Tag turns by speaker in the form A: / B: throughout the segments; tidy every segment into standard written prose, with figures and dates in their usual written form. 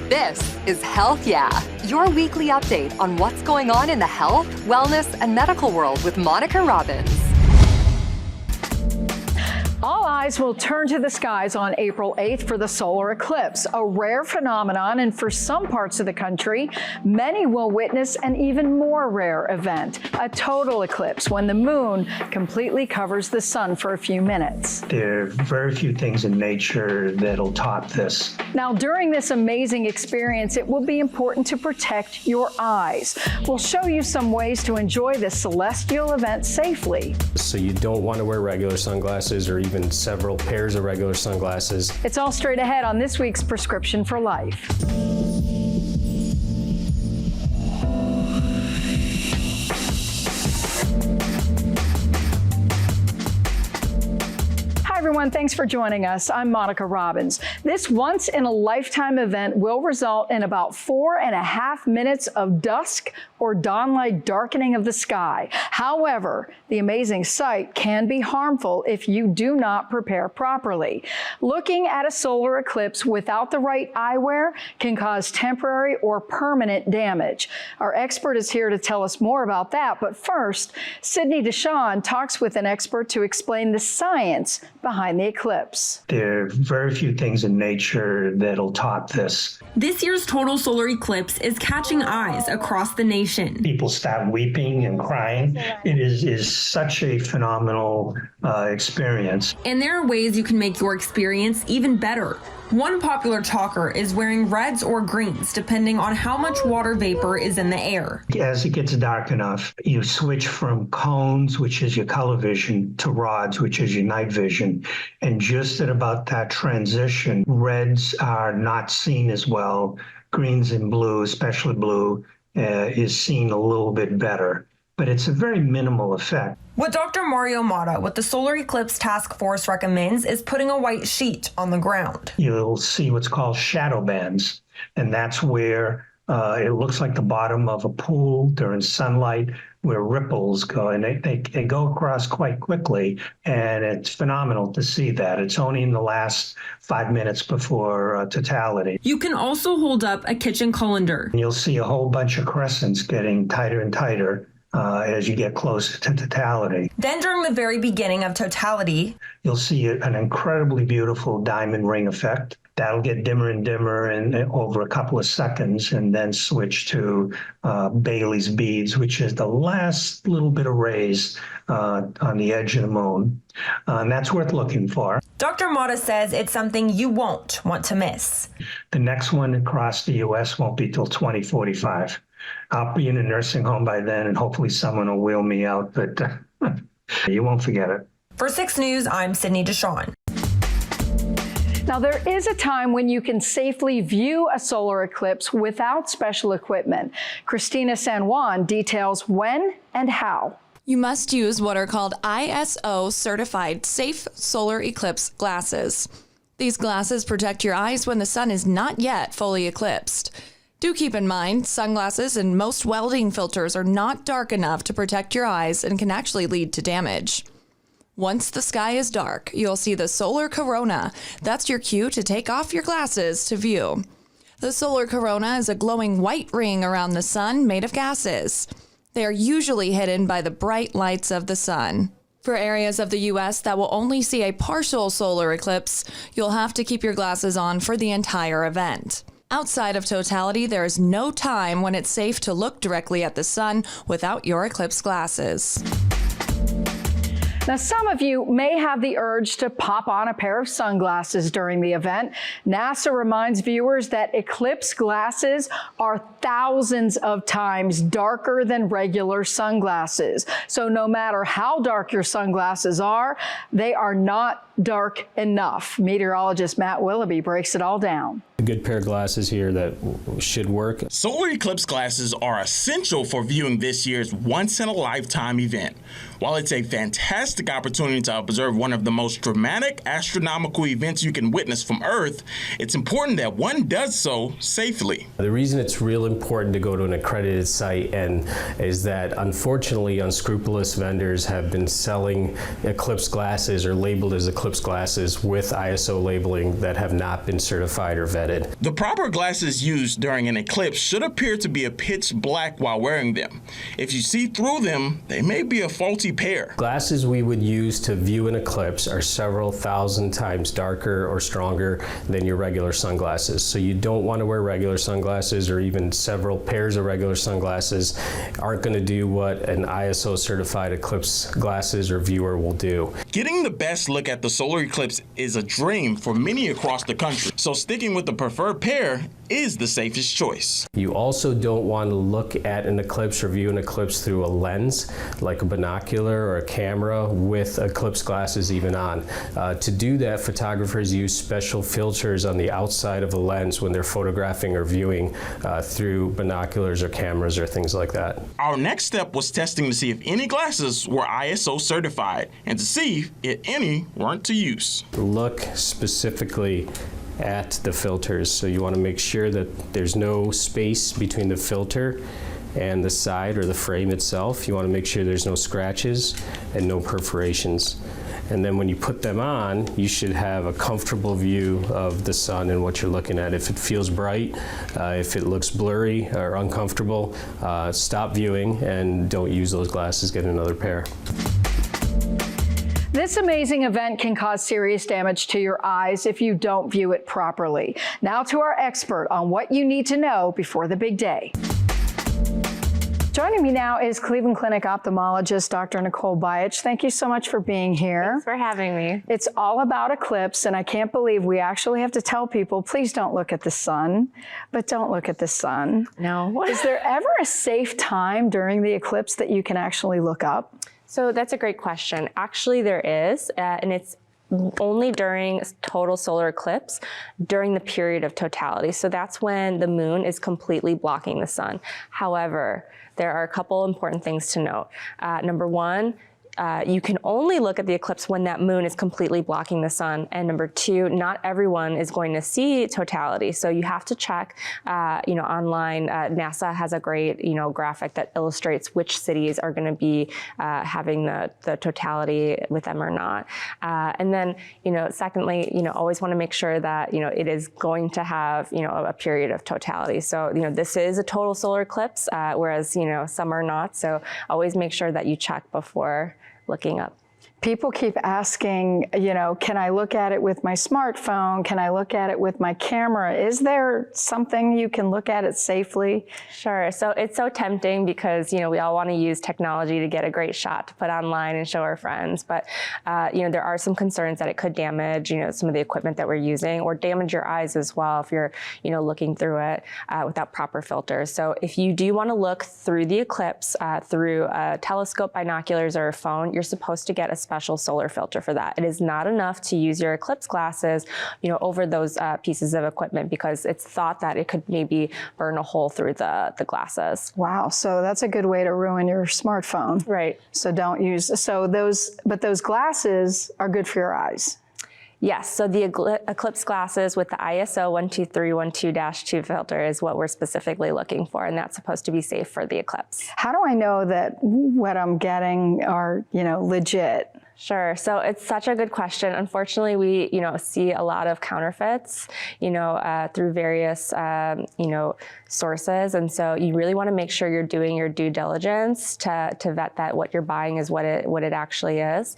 A: This is Health Yeah, your weekly update on what's going on in the health, wellness, and medical world with Monica Robbins.
B: All eyes will turn to the skies on April 8th for the solar eclipse, a rare phenomenon, and for some parts of the country, many will witness an even more rare event, a total eclipse, when the moon completely covers the sun for a few minutes.
C: There are very few things in nature that'll top this.
B: Now, during this amazing experience, it will be important to protect your eyes. We'll show you some ways to enjoy this celestial event safely.
D: So you don't want to wear regular sunglasses or even several pairs of regular sunglasses.
B: It's all straight ahead on this week's Prescription for Life. Hi everyone, thanks for joining us. I'm Monica Robbins. This once-in-a-lifetime event will result in about 4.5 minutes of dusk or dawn-like darkening of the sky. However, the amazing sight can be harmful if you do not prepare properly. Looking at a solar eclipse without the right eyewear can cause temporary or permanent damage. Our expert is here to tell us more about that, but first, Sydney DeShawn talks with an expert to explain the science behind the eclipse.
C: There are very few things in nature that'll top this.
E: This year's total solar eclipse is catching eyes across the nation.
C: People start weeping and crying. It is such a phenomenal experience.
E: And there are ways you can make your experience even better. One popular talker is wearing reds or greens, depending on how much water vapor is in the air.
C: As it gets dark enough, you switch from cones, which is your color vision, to rods, which is your night vision. And just at about that transition, reds are not seen as well. Greens and blue, especially blue, is seen a little bit better. But it's a very minimal effect.
E: What Dr. Mario Mata with the Solar Eclipse Task Force recommends is putting a white sheet on the ground.
C: You'll see what's called shadow bands, and that's where it looks like the bottom of a pool during sunlight, where ripples go, and they go across quite quickly, and it's phenomenal to see that. It's only in the last 5 minutes before totality.
E: You can also hold up a kitchen colander.
C: You'll see a whole bunch of crescents getting tighter and tighter as you get closer to totality.
E: Then during the very beginning of totality,
C: you'll see an incredibly beautiful diamond ring effect. That'll get dimmer and dimmer and over a couple of seconds, and then switch to Bailey's beads, which is the last little bit of rays on the edge of the moon. And that's worth looking for.
E: Dr. Mata says it's something you won't want to miss.
C: The next one across the U.S. won't be till 2045. I'll be in a nursing home by then, and hopefully someone will wheel me out, but you won't forget it.
E: For 6 News, I'm Sydney DeShawn.
B: Now, there is a time when you can safely view a solar eclipse without special equipment. Christina San Juan details when and how.
F: You must use what are called ISO certified safe solar eclipse glasses. These glasses protect your eyes when the sun is not yet fully eclipsed. Do keep in mind, sunglasses and most welding filters are not dark enough to protect your eyes and can actually lead to damage. Once the sky is dark, you'll see the solar corona. That's your cue to take off your glasses to view. The solar corona is a glowing white ring around the sun made of gases. They are usually hidden by the bright lights of the sun. For areas of the U.S. that will only see a partial solar eclipse, you'll have to keep your glasses on for the entire event. Outside of totality, there is no time when it's safe to look directly at the sun without your eclipse glasses.
B: Now, some of you may have the urge to pop on a pair of sunglasses during the event. NASA reminds viewers that eclipse glasses are thousands of times darker than regular sunglasses. So no matter how dark your sunglasses are, they are not dark enough. Meteorologist Matt Willoughby breaks it all down.
D: A good pair of glasses here that should work.
G: Solar eclipse glasses are essential for viewing this year's once-in-a-lifetime event. While it's a fantastic opportunity to observe one of the most dramatic astronomical events you can witness from Earth, it's important that one does so safely.
D: The reason it's real important to go to an accredited site is that unfortunately unscrupulous vendors have been selling eclipse glasses or labeled as eclipse glasses with ISO labeling that have not been certified or vetted. added.
G: The proper glasses used during an eclipse should appear to be a pitch black while wearing them. If you see through them, they may be a faulty pair.
D: Glasses we would use to view an eclipse are several thousand times darker or stronger than your regular sunglasses. So you don't want to wear regular sunglasses, or even several pairs of regular sunglasses aren't going to do what an ISO certified eclipse glasses or viewer will do.
G: Getting the best look at the solar eclipse is a dream for many across the country, so sticking with the preferred pair is the safest choice.
D: You also don't want to look at an eclipse or view an eclipse through a lens, like a binocular or a camera with eclipse glasses even on. To do that, photographers use special filters on the outside of a lens when they're photographing or viewing through binoculars or cameras or things like that.
G: Our next step was testing to see if any glasses were ISO certified and to see if any weren't to use.
D: Look specifically at the filters. So you want to make sure that there's no space between the filter and the side or the frame itself. You want to make sure there's no scratches and no perforations. And then when you put them on, you should have a comfortable view of the sun and what you're looking at. If it feels bright, if it looks blurry or uncomfortable, stop viewing and don't use those glasses, get another pair.
B: This amazing event can cause serious damage to your eyes if you don't view it properly. Now to our expert on what you need to know before the big day. Joining me now is Cleveland Clinic ophthalmologist, Dr. Nicole Byich. Thank you so much for being here.
H: Thanks for having me.
B: It's all about eclipse, and I can't believe we actually have to tell people, please don't look at the sun, but don't look at the sun.
H: No.
B: Is there ever a safe time during the eclipse that you can actually look up?
H: So that's a great question. Actually, there is, and it's only during total solar eclipse during the period of totality. So that's when the moon is completely blocking the sun. However, there are a couple important things to note. Number one, you can only look at the eclipse when that moon is completely blocking the sun. And number two, not everyone is going to see totality. So you have to check, online. NASA has a great, graphic that illustrates which cities are going to be having the totality with them or not. And then, secondly, always want to make sure that, it is going to have, a period of totality. So, this is a total solar eclipse, whereas, some are not. So always make sure that you check before looking up.
B: People keep asking, can I look at it with my smartphone? Can I look at it with my camera? Is there something you can look at it safely?
H: Sure. So it's so tempting because, we all want to use technology to get a great shot to put online and show our friends. But, there are some concerns that it could damage, some of the equipment that we're using, or damage your eyes as well if you're, looking through it without proper filters. So if you do want to look through the eclipse through a telescope, binoculars, or a phone, you're supposed to get a special solar filter for that. It is not enough to use your eclipse glasses, over those pieces of equipment, because it's thought that it could maybe burn a hole through the glasses.
B: Wow, so that's a good way to ruin your smartphone.
H: Right.
B: So don't use, but those glasses are good for your eyes.
H: Yes, so the eclipse glasses with the ISO 12312-2 filter is what we're specifically looking for, and that's supposed to be safe for the eclipse.
B: How do I know that what I'm getting are, legit?
H: Sure. So it's such a good question. Unfortunately, we, see a lot of counterfeits, through various, sources. And so you really want to make sure you're doing your due diligence to vet that what you're buying is what it actually is.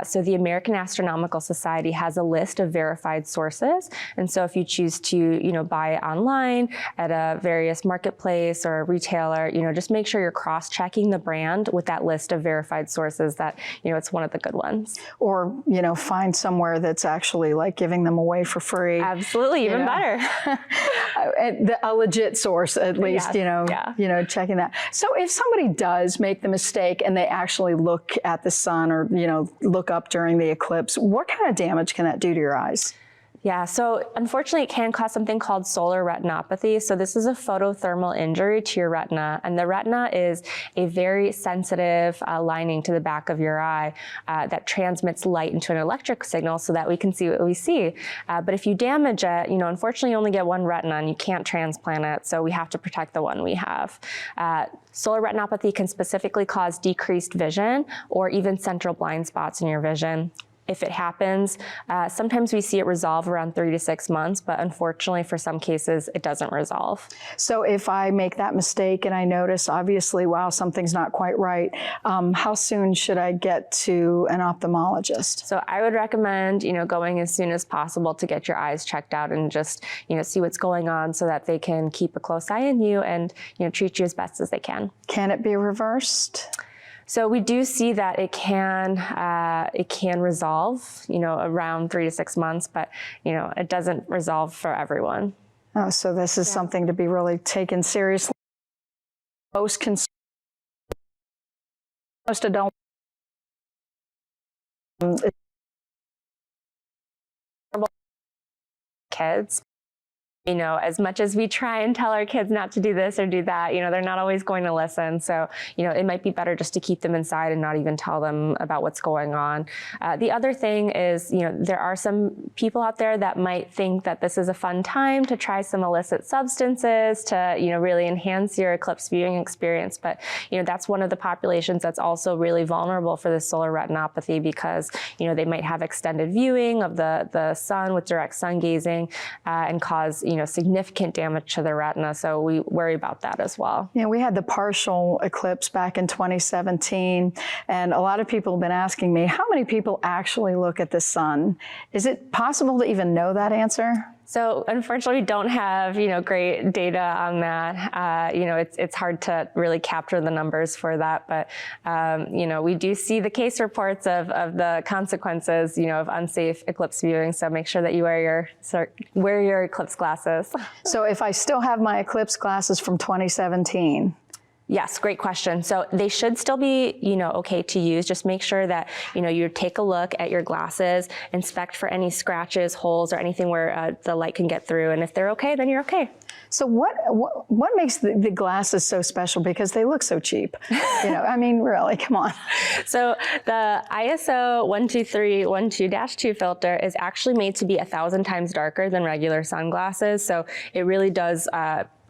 H: So the American Astronomical Society has a list of verified sources. And so if you choose to, buy it online at a various marketplace or a retailer, just make sure you're cross-checking the brand with that list of verified sources that, it's one of the good ones.
B: Or, find somewhere that's actually like giving them away for free.
H: Absolutely, even better.
B: A legit source, at least,
H: yes.
B: Checking that. So if somebody does make the mistake and they actually look at the sun or, look up during the eclipse, what kind of damage can that do to your eyes?
H: Yeah, so unfortunately it can cause something called solar retinopathy. So this is a photothermal injury to your retina, and the retina is a very sensitive lining to the back of your eye that transmits light into an electric signal so that we can see what we see. But if you damage it, unfortunately you only get one retina and you can't transplant it, so we have to protect the one we have. Solar retinopathy can specifically cause decreased vision or even central blind spots in your vision. if it happens, sometimes we see it resolve around 3 to 6 months, but unfortunately for some cases, it doesn't resolve.
B: So if I make that mistake and I notice, obviously, wow, something's not quite right, how soon should I get to an ophthalmologist?
H: So I would recommend, going as soon as possible to get your eyes checked out and just, see what's going on so that they can keep a close eye on you and, treat you as best as they can.
B: Can it be reversed?
H: So we do see that it can resolve, around 3 to 6 months, but, it doesn't resolve for everyone.
B: Oh, so this is something to be really taken seriously. Most adults
H: kids. As much as we try and tell our kids not to do this or do that, they're not always going to listen. So, it might be better just to keep them inside and not even tell them about what's going on. The other thing is, there are some people out there that might think that this is a fun time to try some illicit substances to, really enhance your eclipse viewing experience. But, that's one of the populations that's also really vulnerable for the solar retinopathy because, they might have extended viewing of the sun with direct sun gazing and cause, significant damage to the retina. So we worry about that as well.
B: Yeah, we had the partial eclipse back in 2017, and a lot of people have been asking me, how many people actually look at the sun? Is it possible to even know that answer?
H: So unfortunately, we don't have, great data on that. It's hard to really capture the numbers for that. But, we do see the case reports of the consequences, of unsafe eclipse viewing. So make sure that you wear your eclipse glasses.
B: So if I still have my eclipse glasses from 2017,
H: yes, great question. So they should still be, okay to use. Just make sure that, you take a look at your glasses, inspect for any scratches, holes, or anything where the light can get through. And if they're okay, then you're okay.
B: So what makes the glasses so special? Because they look so cheap. Really, come on.
H: So the ISO 12312-2 filter is actually made to be 1,000 times darker than regular sunglasses. So it really does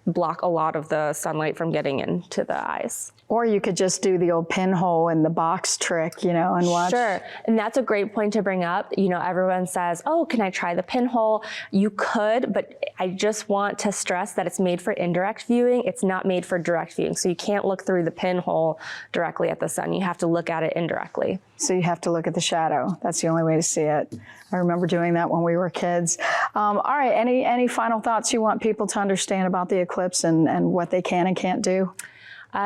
H: block a lot of the sunlight from getting into the eyes.
B: Or you could just do the old pinhole in the box trick, and watch.
H: Sure, and that's a great point to bring up. Everyone says, oh, can I try the pinhole? You could, but I just want to stress that it's made for indirect viewing. It's not made for direct viewing. So you can't look through the pinhole directly at the sun. You have to look at it indirectly.
B: So you have to look at the shadow. That's the only way to see it. I remember doing that when we were kids. All right, any final thoughts you want people to understand about the eclipse and what they can and can't do?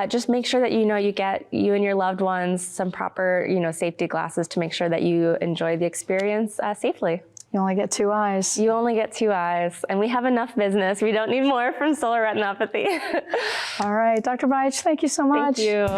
H: Just make sure that you get you and your loved ones some proper safety glasses to make sure that you enjoy the experience safely.
B: You only get 2 eyes.
H: You only get 2 eyes, and we have enough business. We don't need more from solar retinopathy.
B: All right, Dr. Beich, thank you so much.
H: Thank you.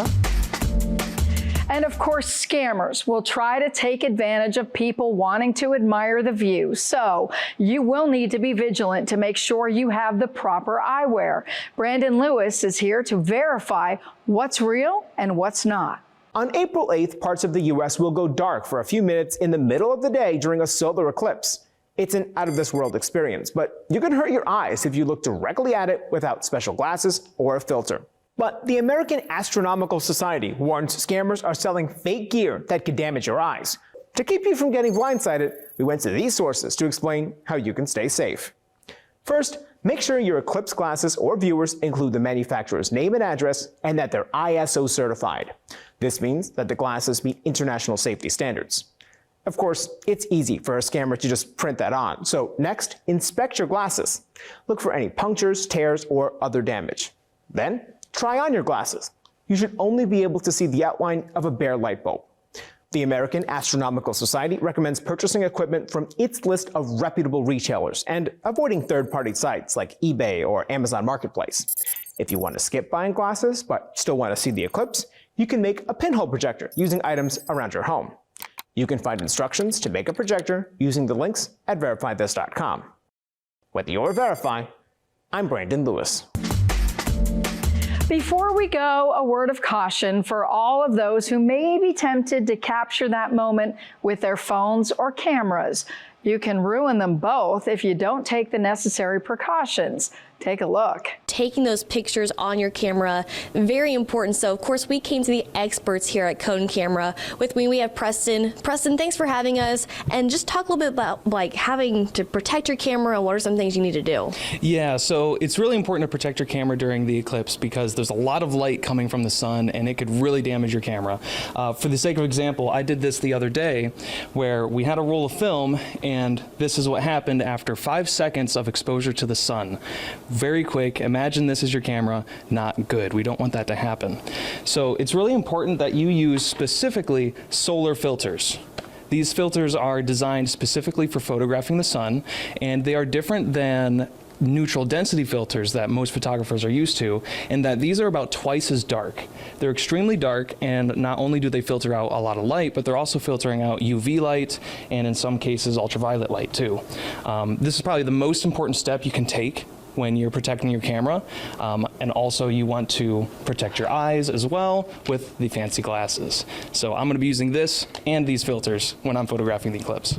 B: And of course, scammers will try to take advantage of people wanting to admire the view. So you will need to be vigilant to make sure you have the proper eyewear. Brandon Lewis is here to verify what's real and what's not.
I: On April 8th, parts of the U.S. will go dark for a few minutes in the middle of the day during a solar eclipse. It's an out-of-this-world experience, but you can hurt your eyes if you look directly at it without special glasses or a filter. But the American Astronomical Society warns scammers are selling fake gear that could damage your eyes. To keep you from getting blindsided, we went to these sources to explain how you can stay safe. First, make sure your eclipse glasses or viewers include the manufacturer's name and address and that they're ISO certified. This means that the glasses meet international safety standards. Of course, it's easy for a scammer to just print that on. So next, inspect your glasses. Look for any punctures, tears, or other damage. Then, try on your glasses. You should only be able to see the outline of a bare light bulb. The American Astronomical Society recommends purchasing equipment from its list of reputable retailers and avoiding third-party sites like eBay or Amazon Marketplace. If you want to skip buying glasses but still want to see the eclipse, you can make a pinhole projector using items around your home. You can find instructions to make a projector using the links at verifythis.com. With your Verify, I'm Brandon Lewis.
B: Before we go, a word of caution for all of those who may be tempted to capture that moment with their phones or cameras. You can ruin them both if you don't take the necessary precautions. Take a look.
J: Taking those pictures on your camera, very important. So of course we came to the experts here at Cone Camera. With me we have Preston. Preston, thanks for having us, and just talk a little bit about like having to protect your camera. What are some things you need to do?
K: Yeah, so it's really important to protect your camera during the eclipse because there's a lot of light coming from the sun and it could really damage your camera. For the sake of example, I did this the other day where we had a roll of film and this is what happened after 5 seconds of exposure to the sun. Very quick. Imagine this is your camera. Not good. We don't want that to happen. So it's really important that you use specifically solar filters. These filters are designed specifically for photographing the sun, and they are different than neutral density filters that most photographers are used to, in that these are about twice as dark. They're extremely dark, and not only do they filter out a lot of light, but they're also filtering out UV light and in some cases ultraviolet light too. This is probably the most important step you can take when you're protecting your camera, and also you want to protect your eyes as well with the fancy glasses. So I'm going to be using this and these filters when I'm photographing the eclipse.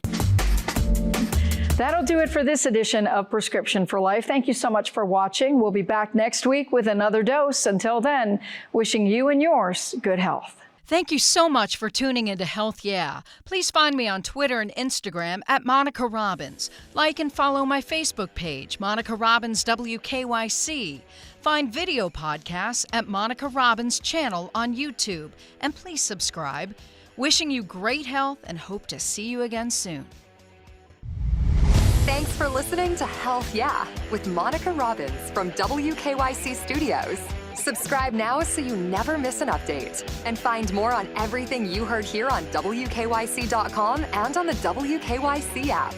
B: That'll do it for this edition of Prescription for Life. Thank you so much for watching. We'll be back next week with another dose. Until then, wishing you and yours good health.
L: Thank you so much for tuning into Health Yeah. Please find me on Twitter and Instagram at Monica Robbins. Like and follow my Facebook page, Monica Robbins WKYC. Find video podcasts at Monica Robbins channel on YouTube. And please subscribe. Wishing you great health and hope to see you again soon.
A: Thanks for listening to Health Yeah with Monica Robbins from WKYC Studios. Subscribe now so you never miss an update. And find more on everything you heard here on WKYC.com and on the WKYC app.